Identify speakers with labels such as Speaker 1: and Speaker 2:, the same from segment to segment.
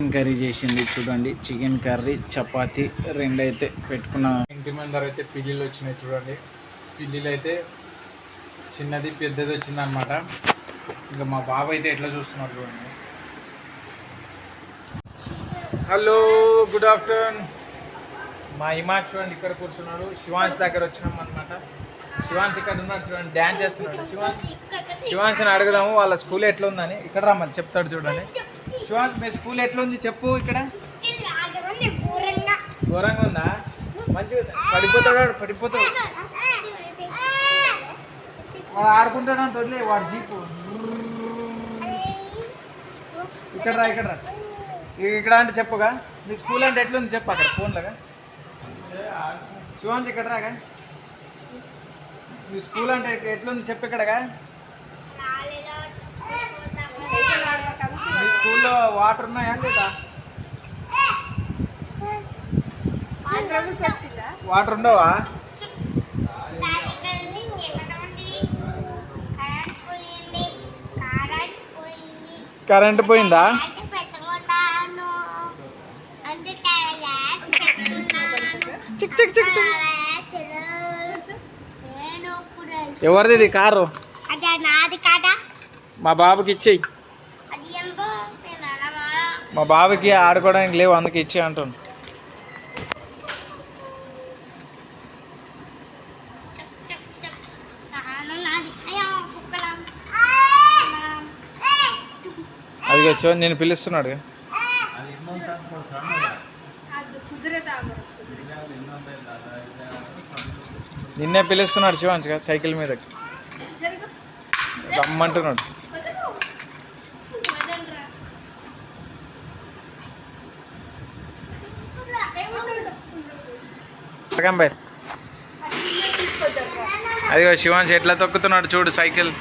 Speaker 1: Chicken curry చేసింది చూడండి. Chicken curry chapati రెండైతే పెట్టుకున్నాం. ఇంటి ముందర అయితే పిల్లిలు వచ్చినాయి చూడండి. పిల్లిలు అయితే చిన్నది పెద్దది వచ్చింది అనమాట. ఇంకా మా బాబు అయితే ఎట్లా చూస్తున్నారు చూడండి. Hello, good afternoon. మా ఇమాజ్ చూడండి ఇక్కడ కూర్చున్నాడు. శివాంశ్ దగ్గర వచ్చినాం అనమాట. శివాంశ్ ఇక్కడ ఉన్నాడు చూడండి, డ్యాన్స్ చేస్తున్నాడు. శివాంశ్ని అడుగుదాము వాళ్ళ స్కూల్ ఎట్లా ఉందని. ఇక్కడ రమ్మని చెప్తాడు చూడండి. శివాంశ్ మీ స్కూల్ ఎట్లా ఉంది చెప్పు. ఇక్కడ ఘోరంగా ఉందా? మంచిగా పడిపోతాడు. వాడు ఆడుకుంటాడు అని తొడలే వాడు జీపు. ఇక్కడ రా ఇక్కడ అంటే చెప్పుగా. మీ స్కూల్ అంటే ఎట్లుంది చెప్పు అక్కడ ఫోన్లాగా. శివాంశ్ ఇక్కడ రాగా. మీ స్కూల్ అంటే ఎట్లుంది చెప్పు ఇక్కడగా. మీ స్కూల్లో వాటర్ ఉన్నాయా లేదా? వాటర్ ఉండవా? కరెంట్ పోయిందా? చిక్ చిక్ చిక్ చిక్. ఎవరిది ఇది కారు? మా బాబుకి ఇచ్చేయి. మా బాబుకి ఆడుకోవడానికి లేవు, అందుకే ఇచ్చే అంటాను. అది వచ్చో నేను పిలుస్తున్నాడు. నిన్నే పిలుస్తున్నాడు శివాంశ్ సైకిల్ మీద రమ్మంటున్నాడు. అదిగో శివాంశ్ ఎట్లా తొక్కుతున్నాడు చూడు సైకిల్.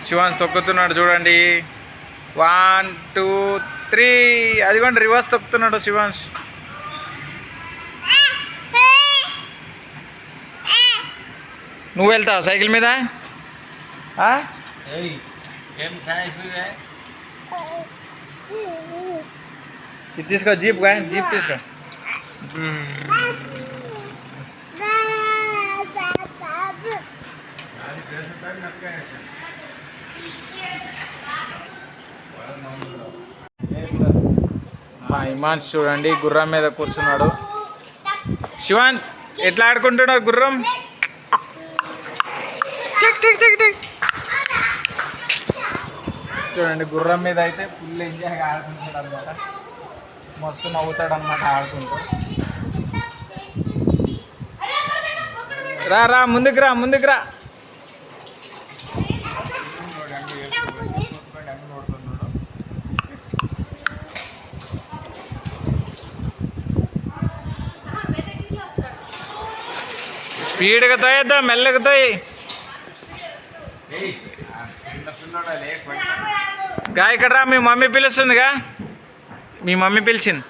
Speaker 1: శివాంశ్ తొక్కుతున్నాడు చూడండి. 1 2 3. అదిగోండి రివర్స్ తొక్కుతున్నాడు శివాంశ్. నువ్వు వెళ్తావు సైకిల్ మీద? ఇది తీసుకో, జీప్ తీసుకో. మా ఇమాన్స్ చూడండి గుర్రం మీద కూర్చున్నాడు. శివాంశ్ ఎట్లా ఆడుకుంటున్నాడు గుర్రం. చూడండి గుర్రం మీద అయితే ఫుల్ ఎంజాయ్గా ఆడుకుంటాడు అనమాట. మస్తు నవ్వుతాడు అనమాట ఆడుకుంటూ. రా ముందుకు రా. స్పీడ్గా తోయద్దా, మెల్లగా తోయి. గా ఇక్కడ రా, మీ మమ్మీ పిలుస్తుందిగా. మీ మమ్మీ పిలిచింది.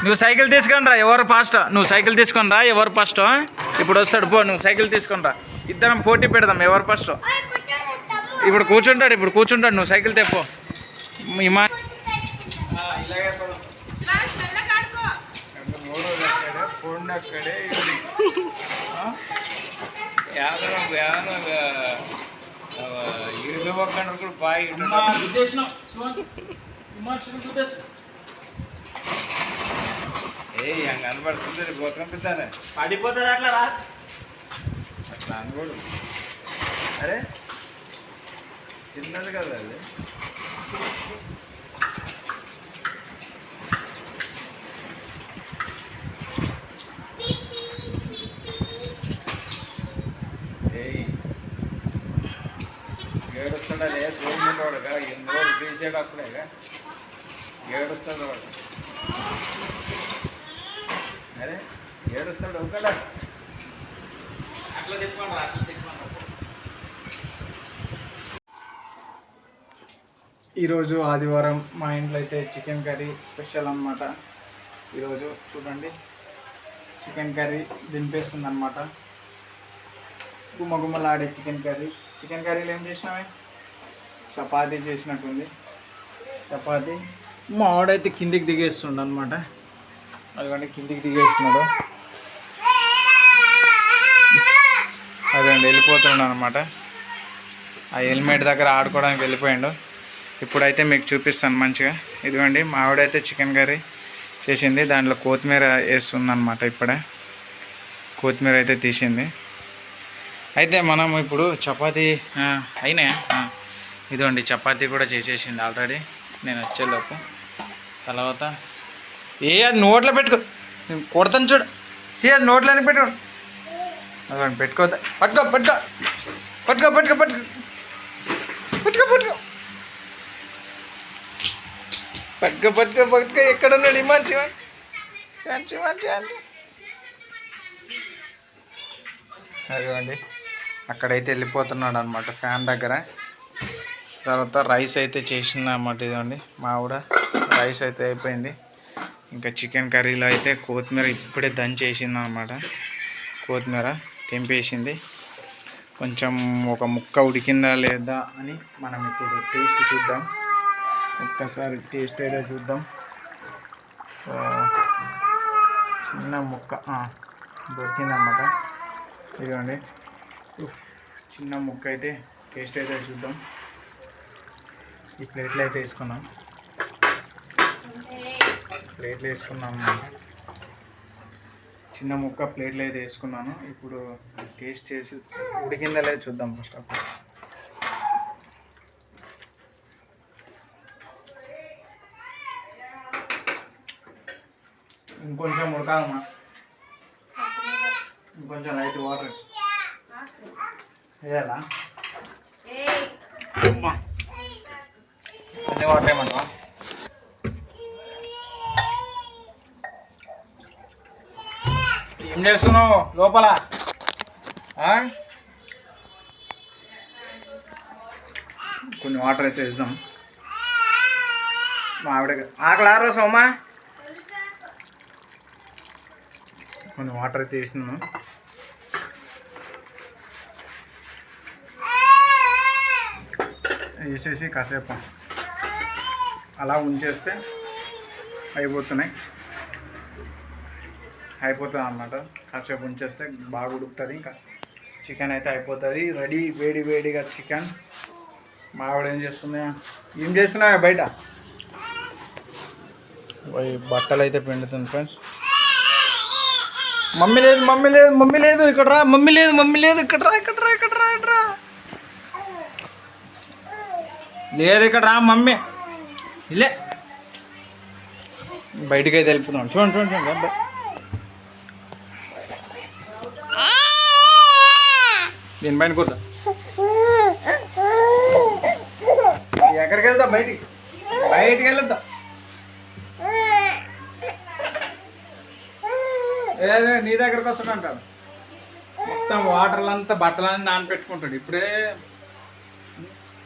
Speaker 1: నువ్వు సైకిల్ తీసుకొని రా, ఎవరు ఫాస్ట్. నువ్వు సైకిల్ తీసుకొని రా, ఎవరు ఫస్ట్. ఇప్పుడు వస్తాడు పో, నువ్వు సైకిల్ తీసుకొని రా. ఇద్దరం పోటీ పెడదాం ఎవరు ఫస్ట్. ఇప్పుడు కూర్చుంటాడు నువ్వు సైకిల్ తెప్పో. ఇమా కనపడుతుంది పోతుంటారా పడిపోతుంది అట్లా రా. అట్లా అనుకోడు. అరే చిన్నది కదా అది. ఏడుస్తాడే గవర్నమెంట్ వాడుగా ఎన్ని రోజులు పిలిచాడు అప్పుడేగా ఏడుస్తాడు వాడు. అరే ఏడుస్తాడు ఒకలా. అట్లా తిప్పండి. ఈరోజు ఆదివారం మా ఇంట్లో అయితే చికెన్ కర్రీ స్పెషల్ అన్నమాట. ఈరోజు చూడండి చికెన్ కర్రీ దింపేస్తుంది అనమాట. గుమ్మగుమ్మలాడే చికెన్ కర్రీ. చికెన్ కర్రీలో ఏం చేసినామే? చపాతీ చేసినట్టుంది. చపాతీ మా ఆవిడైతే కిందికి దిగేస్తుండ అనమాట. అదిగోండి కిందికి దిగేస్తున్నాడు. అదండి వెళ్ళిపోతున్నాడు అనమాట. ఆ హెల్మెట్ దగ్గర ఆడుకోవడానికి వెళ్ళిపోయాడు. ఇప్పుడైతే మీకు చూపిస్తాను మంచిగా. ఇదిగోండి మా ఆవిడైతే చికెన్ కర్రీ చేసింది. దాంట్లో కొత్తిమీర వేస్తుంది అనమాట. ఇప్పుడే కొత్తిమీర అయితే తీసింది. అయితే మనం ఇప్పుడు చపాతీ అయినాయా? ఇదిగోండి చపాతీ కూడా చేసేసింది ఆల్రెడీ నేను వచ్చేలోపు. తర్వాత అది నోట్లో పెట్టుకో, కొడతాను చూడు. అది నోట్లో ఎందుకు పెట్టుకో? అదిగోండి పెట్టుకోవద్దా? పట్టుకో పట్టుకో పట్టుకో పట్టుకో పట్టుకో పట్టుకో పట్టుకో పట్టుకో పట్టుకో పట్టుకో. ఎక్కడ ఉన్నాడు మంచి మంచి మంచి అండి. అదిగోండి అక్కడైతే వెళ్ళిపోతున్నాడు అనమాట ఫ్యాన్ దగ్గర. తర్వాత రైస్ అయితే చేసింది అన్నమాట. ఇదండి మా ఆవిడ రైస్ అయితే అయిపోయింది. ఇంకా చికెన్ కర్రీలో అయితే కొత్తిమీర ఇప్పుడే దంచేసింది అనమాట. కొత్తిమీర తెంపేసింది. కొంచెం ఒక ముక్క ఉడికిందా లేదా అని మనం ఇప్పుడు టేస్ట్ చూద్దాం. ఒక్కసారి టేస్ట్ అయితే చూద్దాం. చిన్న ముక్క దొరికిందన్నమాట. ఇదిగోండి చిన్న ముక్క అయితే టేస్ట్ అయితే చూద్దాం. ఈ ప్లేట్లో అయితే వేసుకున్నాం. ప్లేట్లో వేసుకున్నాం అన్నమాట. చిన్న ముక్క ప్లేట్లో అయితే వేసుకున్నాను. ఇప్పుడు టేస్ట్ చేసి ఉడికిందా లేదా చూద్దాం ఫస్ట్ ఆఫ్ ఆల్. ఇంకొంచెం ఉడకాలమ్మా. ఇంకొంచెం లైట్ వాటర్ వేయాలా? అన్ని వాటర్ ఏమన్నా? ఏం చేస్తున్నావు లోపల? కొన్ని వాటర్ అయితే వేద్దాం. మా ఆవిడ ఆకలి ఆరోసం అమ్మా. కొన్ని వాటర్ అయితే వేసినాను. వేసేసి కాసేపు అలా ఉంచేస్తే అయిపోతుంది అన్నమాట. కాసేపు ఉంచేస్తే బాగా ఉడుకుతుంది. ఇంకా చికెన్ అయితే అయిపోతుంది రెడీ. వేడి వేడిగా చికెన్. మా ఆవిడ ఏం చేస్తున్నా బయట బట్టలు అయితే పిండుతుంది ఫ్రెండ్స్. మమ్మీ లేదు మమ్మీ లేదు మమ్మీ లేదు ఇక్కడ రా. మమ్మీ లేదు మమ్మీ లేదు ఇక్కడ రా ఇక్కడ రా ఇక్కడ రా ఇక్కడ రా. లేదు ఇక్కడ రా మమ్మీ. ఇలే బయటికి అయితే వెళ్ళిపోతున్నాడు. చూడండి చూడండి చూడండి. దీని పైన కూర్చో. ఎక్కడికి వెళ్తా? బయటికి వెళ్ళొద్దా? నీ దగ్గరకు వస్తాడు అంటాడు. మొత్తం వాటర్లంతా బట్టలన్నీ నానపెట్టుకుంటాడు. ఇప్పుడే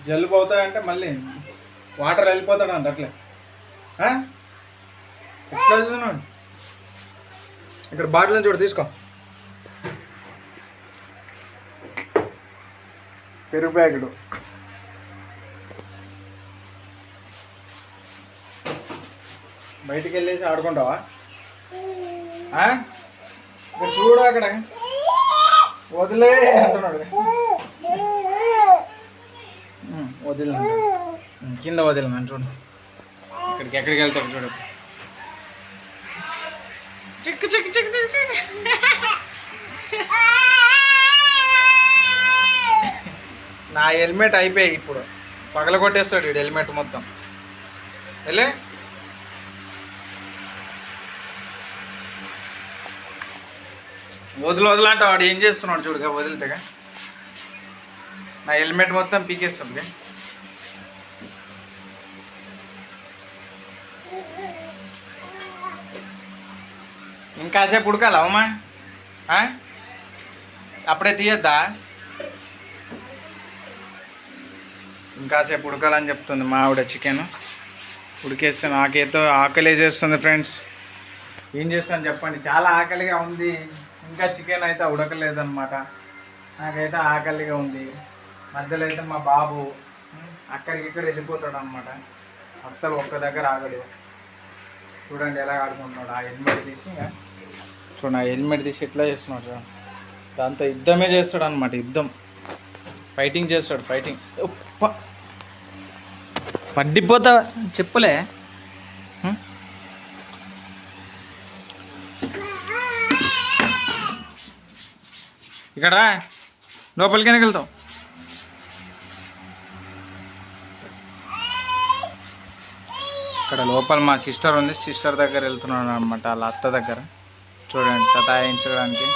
Speaker 1: జలుబు అవుతాడంటే మళ్ళీ వాటర్ వెళ్ళిపోతాడు అంట. అట్లే ఎట్లా చూస్తున్నాడు? ఇక్కడ బాటిల్ చూడు, తీసుకో. పెరుగు ప్యాకెట్. బయటికి వెళ్ళేసి ఆడుకుంటావా? చూడు అక్కడ వదిలే అంటున్నాడు. వదిలే కింద వదిలేను చూడు. ఎక్కడికి వెళ్తాడు చూడు. చిక్కు చిక్కు చిక్కు చిక్కు చిక్కు. నా హెల్మెట్ అయిపోయాయి. ఇప్పుడు పగల కొట్టేస్తాడు వీడు హెల్మెట్ మొత్తం. వెళ్ళే వదిలంట. వాడు ఏం చేస్తున్నాడు చూడుగా. వదిలితేగా నా హెల్మెట్ మొత్తం పీకేస్తుంది. ఇంకాసేపు ఉడకాలా అమ్మా? అప్పుడే తీయద్దా? ఇంకాసేపు ఉడకాలని చెప్తుంది మా ఆవిడ. చికెన్ ఉడికేస్తే నాకేతో ఆకలి వేసేస్తుంది ఫ్రెండ్స్. ఏం చేస్తాను చెప్పండి, చాలా ఆకలిగా ఉంది. ఇంకా చికెన్ అయితే ఉడకలేదన్నమాట. నాకైతే ఆకలిగా ఉంది. మధ్యలో అయితే మా బాబు అక్కడికిక్కడ వెళ్ళిపోతాడు అనమాట. అస్సలు ఒక్క దగ్గర ఆగడు. చూడండి ఎలా ఆడుకుంటున్నాడు. ఆ హెల్మెట్ తీసి చూడండి, ఆ హెల్మెట్ తీసి ఎట్లా చేస్తున్నాడు చూడండి. దాంతో యుద్ధమే చేస్తాడు అనమాట. యుద్ధం, ఫైటింగ్ చేస్తాడు. ఫైటింగ్ పడ్డిపోతా చెప్పులే. ఇక్కడ లోపలికి ఎందుకు వెళ్తావు? ఇక్కడ లోపల మా సిస్టర్ ఉంది. సిస్టర్ దగ్గర వెళ్తున్నాను అనమాట, వాళ్ళ అత్త దగ్గర. చూడండి సతాయించడానికి.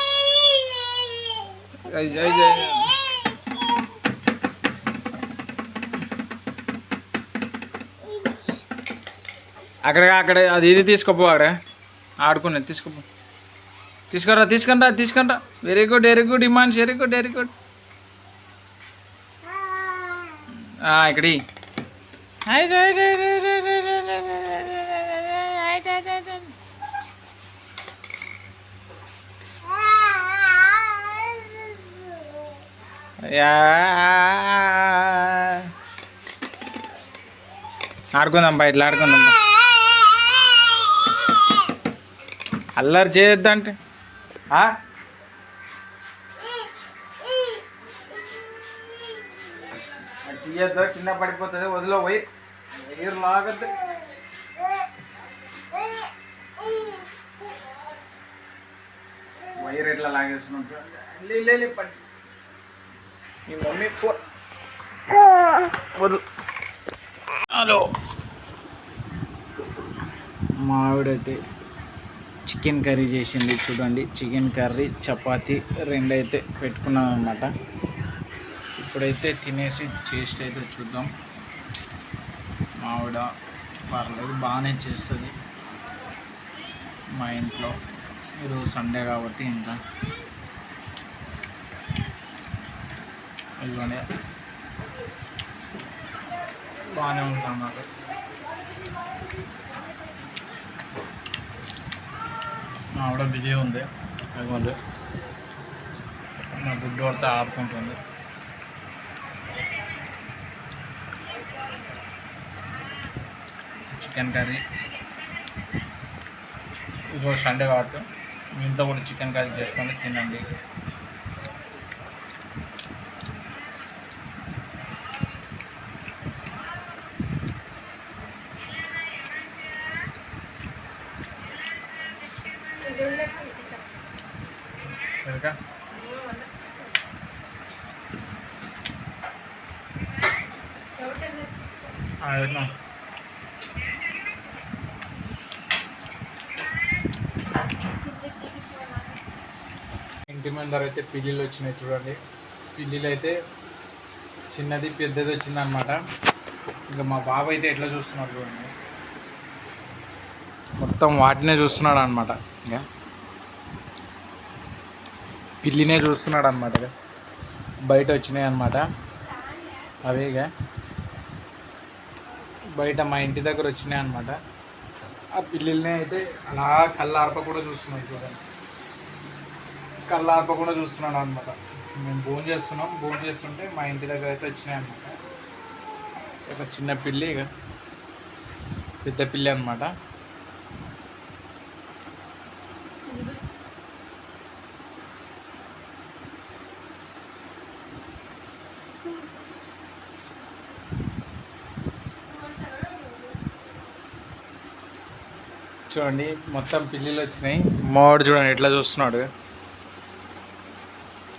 Speaker 1: అక్కడ అది ఇది తీసుకోపో. అక్కడ ఆడుకునేది తీసుకోపో. తీసుకురా. వెరీ గుడ్ ఇమాన్స్, వెరీ గుడ్. ఇక్కడి ఆడుకుందాం, ఇట్లా ఆడుకుందాం. అల్లరి చేయొద్దంటే తీయద్దు, కింద పడిపోతుంది. వదిలో వైర్ లాగద్దు. వైర్ ఎట్లా లాగేస్తున్నట్టు పడి మీ మమ్మీ వదు. హలో, మా ఆవిడైతే చికెన్ కర్రీ చేసింది. చూడండి, చికెన్ కర్రీ చపాతీ రెండైతే పెట్టుకున్నాం అన్నమాట. ఇప్పుడైతే తినేసి టేస్ట్ అయితే చూద్దాం. మా ఆవిడ పర్లేదు, బాగానే చేస్తుంది మా ఇంట్లో. ఈరోజు సండే కాబట్టి ఇంకా ఇదిగోండి బాగానే ఉంటాం. నాకు మా ఆవిడ బిజీ ఉంది. ఇదిగోండి నా గుడ్డు పడితే ఆడుకుంటుంది. చికెన్ కర్రీ ఈరోజు సండే కాబట్టి మీ ఇంట్లో కూడా చికెన్ కర్రీ చేసుకొని తినండి. ఇంటి ముందర అయితే పిల్లిలు వచ్చినాయి. చూడండి, పిల్లిలు అయితే చిన్నది పెద్దది వచ్చిందనమాట. ఇంకా మా బాబు అయితే ఎట్లా చూస్తున్నాడు చూడండి, మొత్తం వాటినే చూస్తున్నాడు అనమాట. ఇంకా పిల్లినే చూస్తున్నాడు అనమాట. బయట వచ్చినాయి అనమాట అవి. ఇక బయట మా ఇంటి దగ్గర వచ్చినాయి అనమాట. ఆ పిల్లినే అయితే అలా కళ్ళార్ప కూడా చూస్తున్నాడు చూడండి. కళ్ళార్పకుండా చూస్తున్నాడు అనమాట. మేము భోజనం చేస్తుంటే మా ఇంటి దగ్గర అయితే వచ్చినాయి అనమాట. ఒక చిన్న పిల్లి, ఇక పెద్ద పిల్లి అనమాట. చూడండి, మొత్తం పిల్లిలు వచ్చినాయి. మావాడు చూడండి ఎట్లా చూస్తున్నాడు,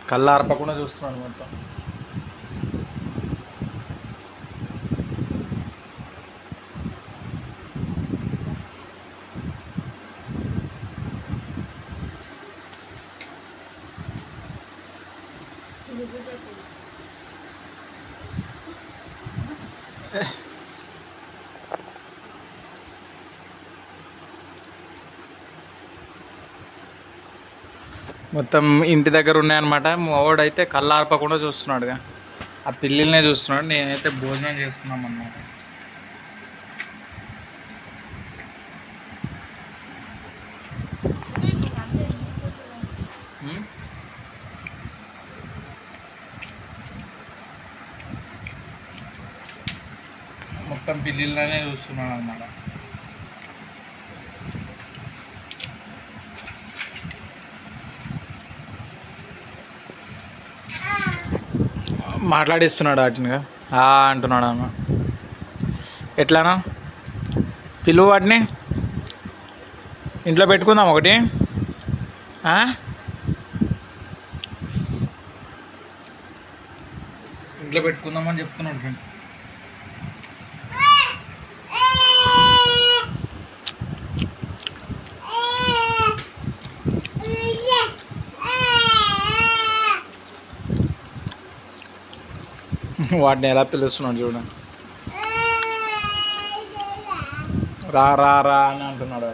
Speaker 1: కళ్ళు ఆర్పకుండా చూస్తున్నాడు మొత్తం. మొత్తం ఇంటి దగ్గర ఉన్నాయన్నమాట. మావాడైతే కళ్ళు ఆర్పకుండా చూస్తున్నాడుగా. ఆ పిల్లల్నే చూస్తున్నాడు, నేనైతే భోజనం చేస్తున్నాం అన్నమాట. మొత్తం పిల్లలనే చూస్తున్నాడు అన్నమాట. మాట్లాడిస్తున్నాడు వాటినిగా అంటున్నాడు అన్న. ఎట్లానా పిలువు వాటిని, ఇంట్లో పెట్టుకుందాం ఒకటి. ఇంట్లో పెట్టుకుందామని చెప్తున్నాడు ఫ్రెండ్. వాటిని ఎలా పిలుస్తున్నాడు చూడండి. రా రా రా అని అంటున్నాడు.